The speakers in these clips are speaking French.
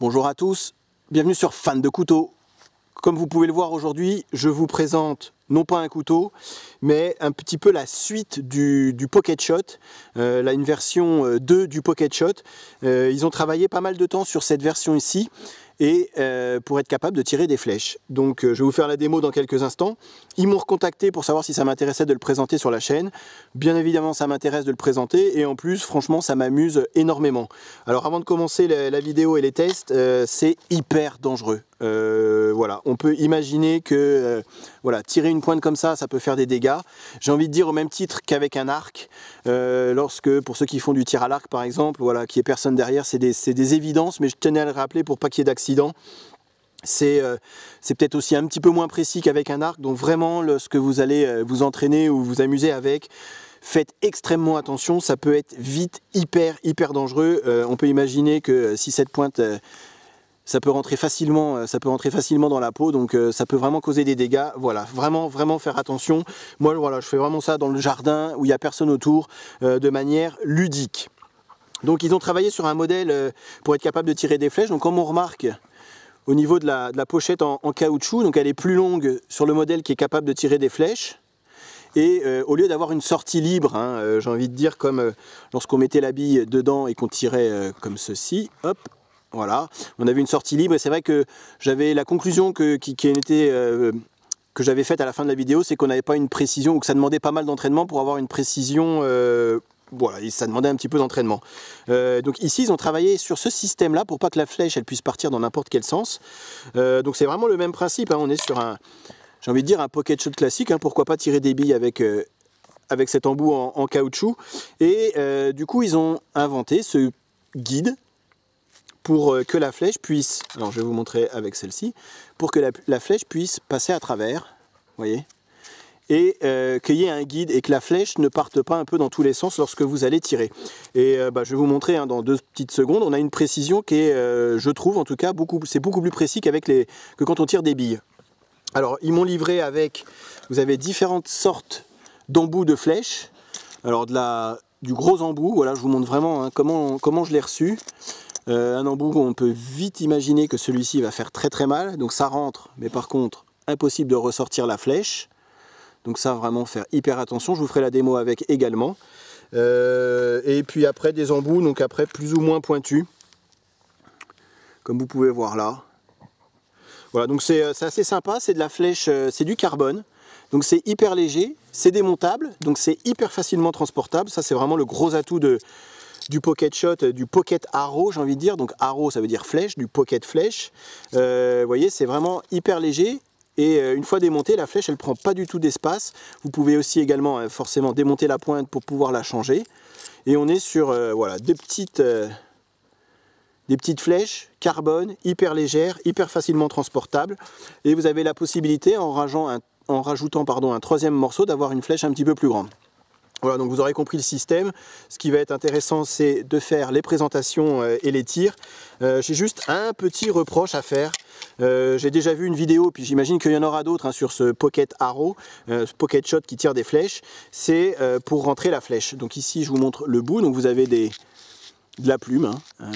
Bonjour à tous, bienvenue sur Fan de couteaux. Comme vous pouvez le voir aujourd'hui, je vous présente non pas un couteau, mais un petit peu la suite du Pocket Shot, une version 2 du Pocket Shot. Ils ont travaillé pas mal de temps sur cette version ici, et pour être capable de tirer des flèches. Donc je vais vous faire la démo dans quelques instants. Ils m'ont recontacté pour savoir si ça m'intéressait de le présenter sur la chaîne. Bien évidemment ça m'intéresse de le présenter, et en plus franchement ça m'amuse énormément. Alors avant de commencer la vidéo et les tests, c'est hyper dangereux. Voilà, on peut imaginer que voilà, tirer une pointe comme ça peut faire des dégâts. J'ai envie de dire au même titre qu'avec un arc, pour ceux qui font du tir à l'arc par exemple, voilà, qu'il n'y ait personne derrière, c'est des évidences, mais je tenais à le rappeler pour pas qu'il y ait d'accident. C'est peut-être aussi un petit peu moins précis qu'avec un arc, donc vraiment lorsque vous allez vous entraîner ou vous amuser avec, faites extrêmement attention, ça peut être vite hyper dangereux. On peut imaginer que si cette pointe ça peut rentrer facilement dans la peau, donc ça peut vraiment causer des dégâts. Voilà, vraiment faire attention. Moi voilà, je fais vraiment ça dans le jardin où il n'y a personne autour, de manière ludique. Donc ils ont travaillé sur un modèle pour être capable de tirer des flèches. Donc comme on remarque au niveau de la pochette en caoutchouc, donc elle est plus longue sur le modèle qui est capable de tirer des flèches. Et au lieu d'avoir une sortie libre, hein, j'ai envie de dire comme lorsqu'on mettait la bille dedans et qu'on tirait comme ceci, hop. Voilà, on avait une sortie libre, et c'est vrai que j'avais la conclusion que j'avais faite à la fin de la vidéo, c'est qu'on n'avait pas une précision, ou que ça demandait pas mal d'entraînement pour avoir une précision, voilà, et ça demandait un petit peu d'entraînement. Donc ici ils ont travaillé sur ce système là pour pas que la flèche elle puisse partir dans n'importe quel sens. Donc c'est vraiment le même principe, hein, on est sur j'ai envie de dire un Pocket Shot classique, hein, pourquoi pas tirer des billes avec cet embout en caoutchouc. Et du coup ils ont inventé ce guide pour que la flèche puisse, alors je vais vous montrer avec celle-ci, pour que la flèche puisse passer à travers, vous voyez, et qu'il y ait un guide et que la flèche ne parte pas un peu dans tous les sens lorsque vous allez tirer. Et je vais vous montrer hein, dans 2 petites secondes, on a une précision qui est, je trouve en tout cas, c'est beaucoup plus précis que quand on tire des billes. Alors ils m'ont livré avec, vous avez différentes sortes d'embouts de flèches, alors du gros embout, voilà, je vous montre vraiment hein, comment je l'ai reçu. Un embout, on peut vite imaginer que celui-ci va faire très mal, donc ça rentre, mais par contre impossible de ressortir la flèche, donc ça vraiment faire hyper attention. Je vous ferai la démo avec également, et puis après des embouts, donc après plus ou moins pointus, comme vous pouvez voir là. Voilà, donc c'est assez sympa, c'est de la flèche, c'est du carbone, donc c'est hyper léger, c'est démontable, donc c'est hyper facilement transportable. Ça c'est vraiment le gros atout du Pocket Shot, du Pocket Arrow, j'ai envie de dire. Donc Arrow ça veut dire flèche, du Pocket flèche. Vous voyez, c'est vraiment hyper léger, et une fois démontée, la flèche elle prend pas du tout d'espace. Vous pouvez aussi également forcément démonter la pointe pour pouvoir la changer. Et on est sur voilà, des petites flèches carbone, hyper légères, hyper facilement transportables. Et vous avez la possibilité, en rajoutant un troisième morceau, d'avoir une flèche un petit peu plus grande. Voilà, donc vous aurez compris le système. Ce qui va être intéressant, c'est de faire les présentations et les tirs. J'ai juste un petit reproche à faire. J'ai déjà vu une vidéo, puis j'imagine qu'il y en aura d'autres hein, sur ce Pocket Arrow, ce Pocket Shot qui tire des flèches. C'est pour rentrer la flèche. Donc ici, je vous montre le bout. Donc vous avez de la plume, hein,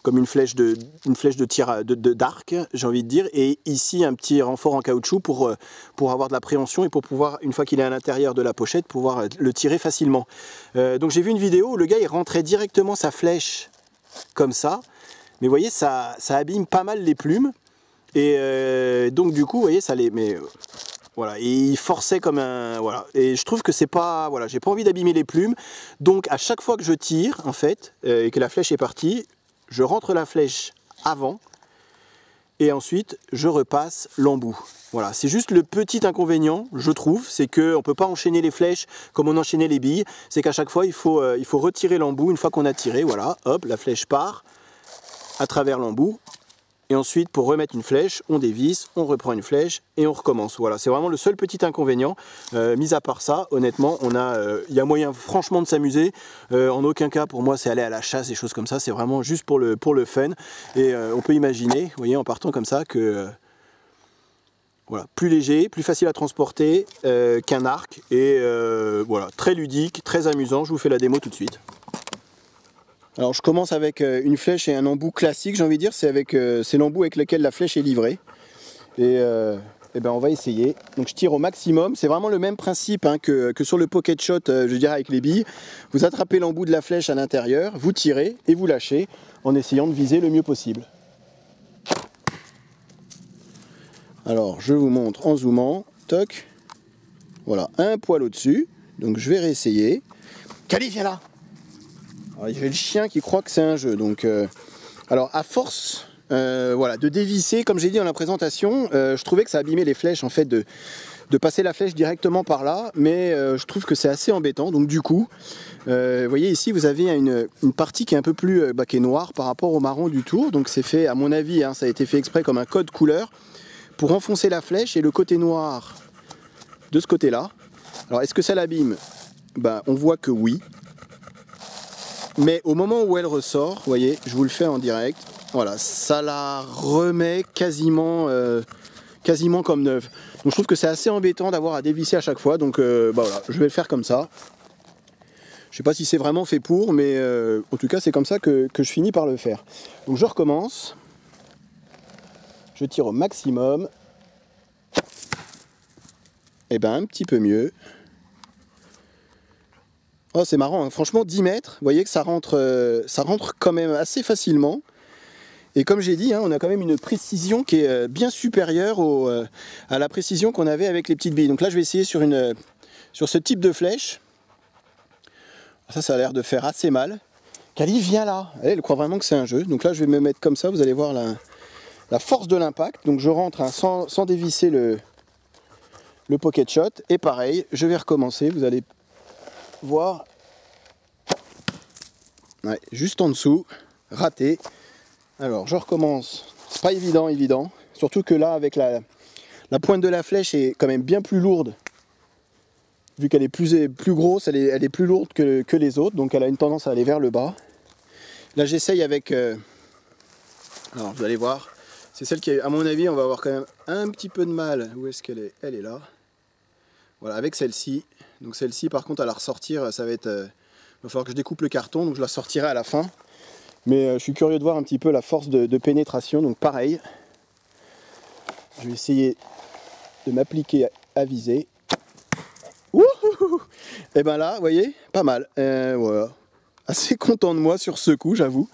comme une flèche de tir d'arc, j'ai envie de dire, et ici un petit renfort en caoutchouc pour avoir de la préhension et pour pouvoir, une fois qu'il est à l'intérieur de la pochette, pouvoir le tirer facilement. Donc j'ai vu une vidéo où le gars il rentrait directement sa flèche comme ça, mais vous voyez ça abîme pas mal les plumes, et donc du coup vous voyez ça les... Voilà, et il forçait comme un... Voilà, et je trouve que c'est pas... Voilà, j'ai pas envie d'abîmer les plumes. Donc à chaque fois que je tire, en fait, et que la flèche est partie, je rentre la flèche avant, et ensuite je repasse l'embout. Voilà, c'est juste le petit inconvénient, je trouve, c'est qu'on ne peut pas enchaîner les flèches comme on enchaînait les billes. C'est qu'à chaque fois, il faut retirer l'embout. Une fois qu'on a tiré, voilà, hop, la flèche part à travers l'embout. Et ensuite, pour remettre une flèche, on dévisse, on reprend une flèche et on recommence. Voilà, c'est vraiment le seul petit inconvénient. Mis à part ça, honnêtement, il y a moyen franchement de s'amuser. En aucun cas, pour moi, c'est aller à la chasse, des choses comme ça. C'est vraiment juste pour le fun. Et on peut imaginer, vous voyez, en partant comme ça, que voilà, plus léger, plus facile à transporter qu'un arc. Et voilà, très ludique, très amusant. Je vous fais la démo tout de suite. Alors je commence avec une flèche et un embout classique, j'ai envie de dire, c'est l'embout avec lequel la flèche est livrée. Et ben on va essayer. Donc je tire au maximum, c'est vraiment le même principe hein, que sur le pocket shot, je dirais avec les billes. Vous attrapez l'embout de la flèche à l'intérieur, vous tirez et vous lâchez en essayant de viser le mieux possible. Alors je vous montre en zoomant, toc, voilà, un poil au-dessus, donc je vais réessayer. Cali, viens là! Alors, j'ai le chien qui croit que c'est un jeu, donc alors à force voilà, de dévisser, comme j'ai dit dans la présentation, je trouvais que ça abîmait les flèches en fait de passer la flèche directement par là, mais je trouve que c'est assez embêtant, donc du coup, vous voyez ici vous avez une partie qui est un peu plus qui est noire par rapport au marron du tour, donc c'est fait à mon avis, hein, ça a été fait exprès comme un code couleur pour enfoncer la flèche et le côté noir de ce côté là. Alors est-ce que ça l'abîme? On voit que oui. Mais au moment où elle ressort, vous voyez, je vous le fais en direct, voilà, ça la remet quasiment comme neuve. Donc je trouve que c'est assez embêtant d'avoir à dévisser à chaque fois, donc voilà, je vais le faire comme ça. Je sais pas si c'est vraiment fait pour, mais en tout cas c'est comme ça que je finis par le faire. Donc je recommence, je tire au maximum, et ben un petit peu mieux. Oh, c'est marrant, hein. Franchement 10 mètres, vous voyez que ça rentre quand même assez facilement. Et comme j'ai dit, hein, on a quand même une précision qui est bien supérieure à la précision qu'on avait avec les petites billes. Donc là je vais essayer sur ce type de flèche. Ça a l'air de faire assez mal. Cali, viens là. Elle croit vraiment que c'est un jeu. Donc là je vais me mettre comme ça, vous allez voir la force de l'impact. Donc je rentre hein, sans dévisser le pocket shot. Et pareil, je vais recommencer, vous allez voir. Ouais, juste en dessous, raté. Alors je recommence, c'est pas évident, surtout que là avec la pointe de la flèche est quand même bien plus lourde, vu qu'elle est plus grosse, elle est plus lourde que les autres, donc elle a une tendance à aller vers le bas. Là j'essaye avec, alors vous allez voir, c'est celle qui, à mon avis, on va avoir quand même un petit peu de mal. Où est-ce qu'elle est? Elle est là. Voilà, avec celle-ci. Donc celle-ci par contre à la ressortir, ça va être, il va falloir que je découpe le carton, donc je la sortirai à la fin. Mais je suis curieux de voir un petit peu la force de pénétration, donc pareil. Je vais essayer de m'appliquer à viser. Wouhou! Et ben là, vous voyez, pas mal. Voilà. Assez content de moi sur ce coup, j'avoue.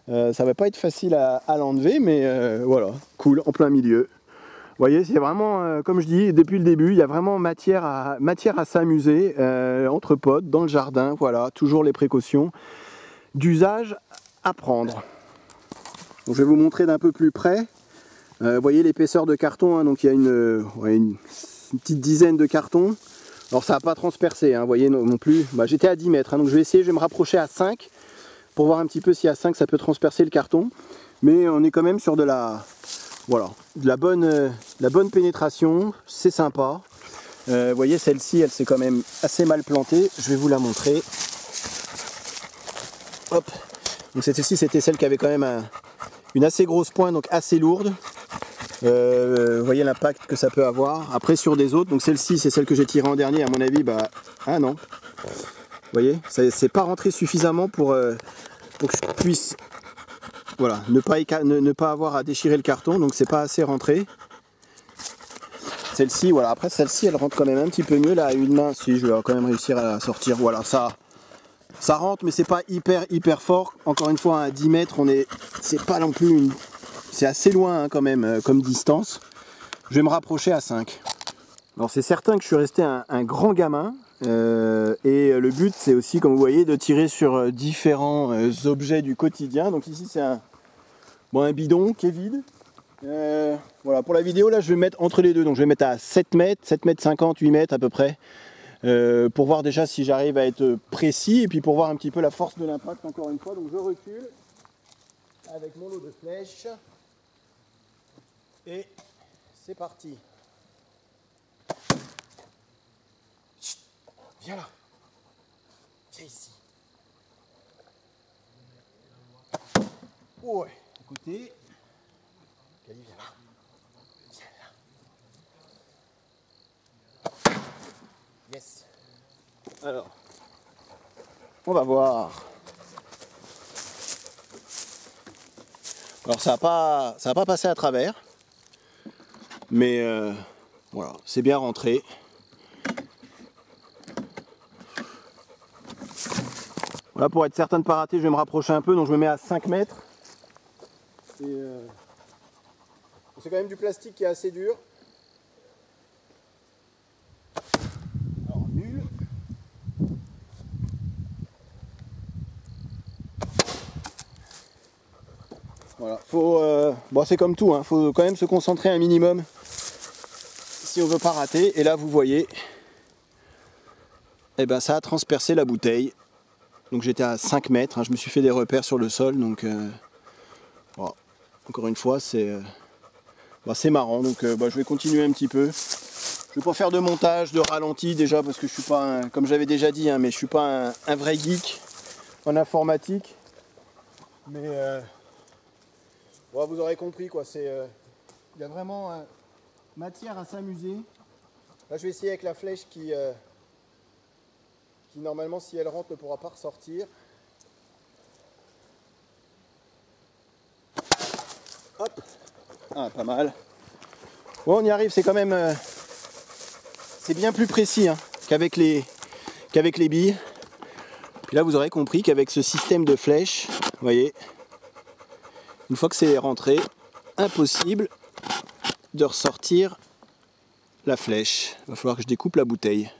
Ça va pas être facile à l'enlever, mais voilà, cool, en plein milieu. Vous voyez, c'est vraiment, comme je dis depuis le début, il y a vraiment matière à s'amuser entre potes, dans le jardin, voilà, toujours les précautions d'usage à prendre. Donc, je vais vous montrer d'un peu plus près. Vous voyez l'épaisseur de carton, hein, donc il y a une petite dizaine de cartons. Alors ça n'a pas transpercé, hein, vous voyez non plus. J'étais à 10 mètres, hein, donc je vais essayer, je vais me rapprocher à 5 pour voir un petit peu si à 5 ça peut transpercer le carton. Mais on est quand même sur de la bonne pénétration, c'est sympa. Vous voyez celle-ci, elle s'est quand même assez mal plantée. Je vais vous la montrer. Hop. Donc celle-ci, c'était celle qui avait quand même une assez grosse pointe, donc assez lourde. Vous voyez l'impact que ça peut avoir. Après sur des autres, donc celle-ci c'est celle que j'ai tirée en dernier, à mon avis, ah non. Vous voyez, c'est pas rentré suffisamment pour que je puisse voilà, ne pas avoir à déchirer le carton, donc c'est pas assez rentré. Celle-ci, voilà, après celle-ci elle rentre quand même un petit peu mieux là à une main, si je vais quand même réussir à la sortir. Voilà, ça rentre, mais c'est pas hyper fort. Encore une fois, à 10 mètres, c'est pas non plus c'est assez loin hein, quand même comme distance. Je vais me rapprocher à 5. Alors c'est certain que je suis resté un grand gamin et le but c'est aussi, comme vous voyez, de tirer sur différents objets du quotidien. Donc ici c'est un bidon qui est vide. Voilà, pour la vidéo là je vais mettre entre les deux, donc je vais mettre à 7 mètres, 7 mètres 50, 8 mètres à peu près. Pour voir déjà si j'arrive à être précis et puis pour voir un petit peu la force de l'impact encore une fois. Donc je recule avec mon lot de flèches. Et c'est parti. Chut, viens là. Viens ici. Ouais, écoutez. Cali, viens là. Viens là. Yes. Alors, on va voir. Alors ça va pas passer à travers, mais voilà, c'est bien rentré. Voilà, pour être certain de ne pas rater, je vais me rapprocher un peu, donc je me mets à 5 mètres. C'est quand même du plastique qui est assez dur. Alors nul. Voilà, bon, c'est comme tout, hein, faut quand même se concentrer un minimum si on veut pas rater. Et là vous voyez, eh ben, ça a transpercé la bouteille. Donc j'étais à 5 mètres, hein, je me suis fait des repères sur le sol, donc bon, encore une fois c'est marrant, donc je vais continuer un petit peu. Je vais pas faire de montage, de ralenti déjà, parce que je suis pas, comme j'avais déjà dit, hein, mais je suis pas un vrai geek en informatique. Mais bon, vous aurez compris quoi, il y a vraiment matière à s'amuser. Là je vais essayer avec la flèche qui normalement si elle rentre ne pourra pas ressortir. Hop. Ah, pas mal. Bon, on y arrive, c'est quand même c'est bien plus précis hein, qu'avec les billes. Puis là vous aurez compris qu'avec ce système de flèche, vous voyez, une fois que c'est rentré, impossible de ressortir la flèche. Il va falloir que je découpe la bouteille.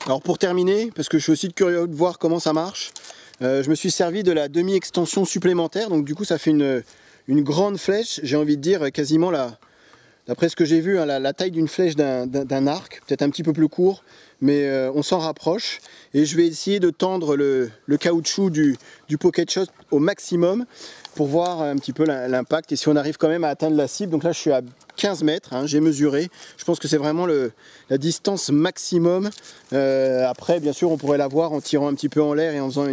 Alors pour terminer, parce que je suis aussi curieux de voir comment ça marche, je me suis servi de la demi-extension supplémentaire, donc du coup ça fait une grande flèche, j'ai envie de dire quasiment d'après ce que j'ai vu, hein, la taille d'une flèche d'un arc, peut-être un petit peu plus court, mais on s'en rapproche. Et je vais essayer de tendre le caoutchouc du Pocket Shot au maximum pour voir un petit peu l'impact et si on arrive quand même à atteindre la cible. Donc là je suis à 15 mètres, hein, j'ai mesuré, je pense que c'est vraiment la distance maximum. Après bien sûr on pourrait la voir en tirant un petit peu en l'air et en faisant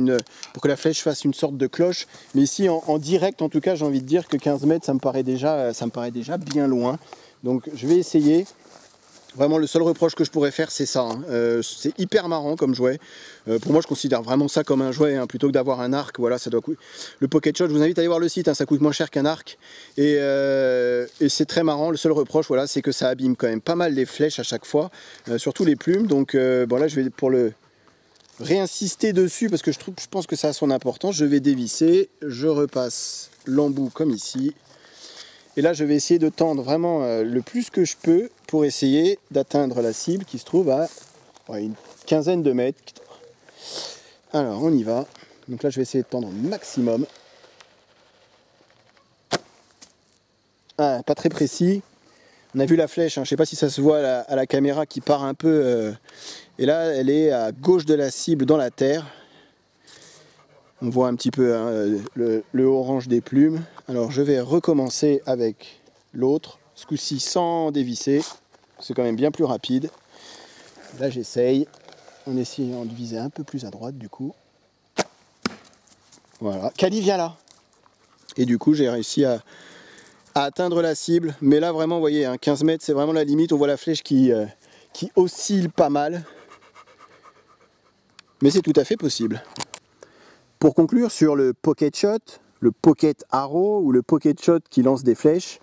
pour que la flèche fasse une sorte de cloche, mais ici en direct en tout cas j'ai envie de dire que 15 mètres ça me paraît déjà bien loin. Donc je vais essayer. Vraiment le seul reproche que je pourrais faire c'est ça, hein. C'est hyper marrant comme jouet. Pour moi je considère vraiment ça comme un jouet, hein, plutôt que d'avoir un arc. Voilà, ça doit coûter. Le Pocket Shot, je vous invite à aller voir le site, hein, ça coûte moins cher qu'un arc. Et c'est très marrant. Le seul reproche voilà, c'est que ça abîme quand même pas mal les flèches à chaque fois, surtout les plumes. Donc bon, là je vais pour le réinsister dessus parce que je pense que ça a son importance. Je vais dévisser, je repasse l'embout comme ici. Et là, je vais essayer de tendre vraiment le plus que je peux pour essayer d'atteindre la cible qui se trouve à une quinzaine de mètres. Alors, on y va. Donc là, je vais essayer de tendre au maximum. Ah, pas très précis. On a vu la flèche, hein. Je ne sais pas si ça se voit à la caméra qui part un peu. Et là, elle est à gauche de la cible dans la terre. On voit un petit peu hein, le orange des plumes. Alors je vais recommencer avec l'autre, ce coup-ci sans dévisser. C'est quand même bien plus rapide. Là j'essaye, en essayant de viser un peu plus à droite du coup. Voilà, Kali viens là. Et du coup j'ai réussi à atteindre la cible. Mais là vraiment, vous voyez, hein, 15 mètres c'est vraiment la limite. On voit la flèche qui oscille pas mal. Mais c'est tout à fait possible. Pour conclure sur le Pocket Shot, le Pocket Arrow ou le Pocket Shot qui lance des flèches,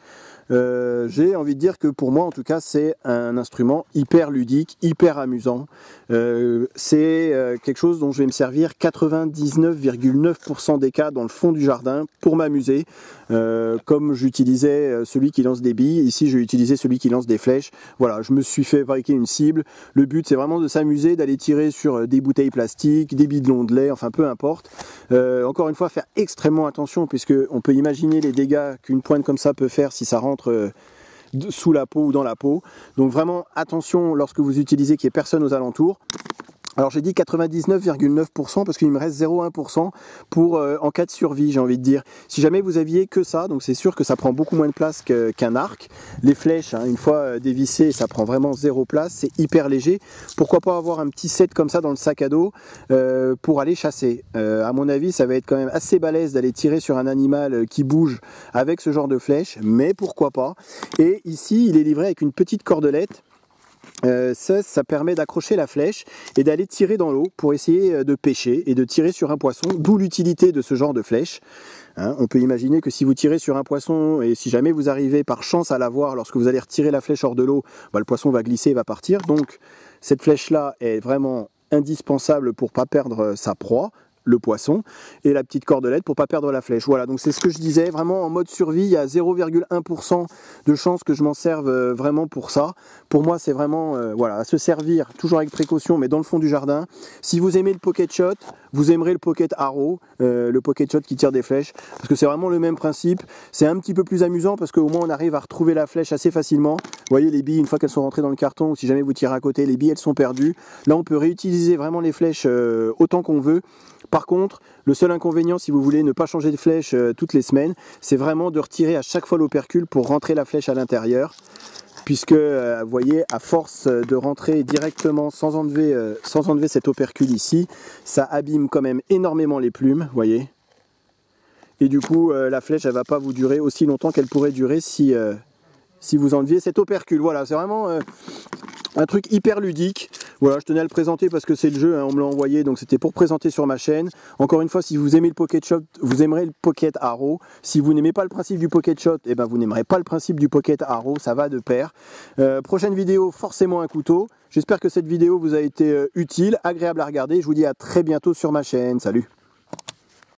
j'ai envie de dire que pour moi en tout cas c'est un instrument hyper ludique, hyper amusant. C'est quelque chose dont je vais me servir 99,9% des cas dans le fond du jardin pour m'amuser. Comme j'utilisais celui qui lance des billes, ici j'ai utilisé celui qui lance des flèches. Voilà, je me suis fait fabriquer une cible. Le but c'est vraiment de s'amuser, d'aller tirer sur des bouteilles plastiques, des bidons de lait, enfin peu importe. Encore une fois, faire extrêmement attention puisque on peut imaginer les dégâts qu'une pointe comme ça peut faire si ça rentre sous la peau ou dans la peau. Donc vraiment attention lorsque vous utilisez qu'il n'y ait personne aux alentours. Alors j'ai dit 99,9% parce qu'il me reste 0,1% pour en cas de survie, j'ai envie de dire. Si jamais vous aviez que ça, donc c'est sûr que ça prend beaucoup moins de place qu'un arc. Les flèches, hein, une fois dévissées, ça prend vraiment 0 place, c'est hyper léger. Pourquoi pas avoir un petit set comme ça dans le sac à dos pour aller chasser. À mon avis, ça va être quand même assez balèze d'aller tirer sur un animal qui bouge avec ce genre de flèche, mais pourquoi pas. Et ici, il est livré avec une petite cordelette. Ça permet d'accrocher la flèche et d'aller tirer dans l'eau pour essayer de pêcher et de tirer sur un poisson, d'où l'utilité de ce genre de flèche. Hein, on peut imaginer que si vous tirez sur un poisson et si jamais vous arrivez par chance à l'avoir lorsque vous allez retirer la flèche hors de l'eau, bah, le poisson va glisser et va partir. Donc cette flèche-là est vraiment indispensable pour ne pas perdre sa proie, le poisson, et la petite cordelette pour ne pas perdre la flèche. Voilà, donc c'est ce que je disais, vraiment en mode survie, il y a 0,1% de chance que je m'en serve vraiment pour ça. Pour moi, c'est vraiment voilà, à se servir, toujours avec précaution, mais dans le fond du jardin. Si vous aimez le pocket shot, vous aimerez le pocket arrow, le pocket shot qui tire des flèches, parce que c'est vraiment le même principe. C'est un petit peu plus amusant parce qu'au moins on arrive à retrouver la flèche assez facilement. Vous voyez les billes, une fois qu'elles sont rentrées dans le carton, ou si jamais vous tirez à côté, les billes elles sont perdues. Là on peut réutiliser vraiment les flèches autant qu'on veut. Par contre, le seul inconvénient, si vous voulez ne pas changer de flèche toutes les semaines, c'est vraiment de retirer à chaque fois l'opercule pour rentrer la flèche à l'intérieur. Puisque, vous voyez, à force de rentrer directement sans enlever cet opercule ici, ça abîme quand même énormément les plumes, vous voyez. Et du coup, la flèche, elle ne va pas vous durer aussi longtemps qu'elle pourrait durer si vous enleviez cet opercule. Voilà, c'est vraiment un truc hyper ludique. Voilà, je tenais à le présenter parce que c'est le jeu, hein, on me l'a envoyé, donc c'était pour présenter sur ma chaîne. Encore une fois, si vous aimez le pocket shot, vous aimerez le pocket arrow. Si vous n'aimez pas le principe du pocket shot, eh ben vous n'aimerez pas le principe du pocket arrow, ça va de pair. Prochaine vidéo, forcément un couteau. J'espère que cette vidéo vous a été utile, agréable à regarder. Je vous dis à très bientôt sur ma chaîne. Salut!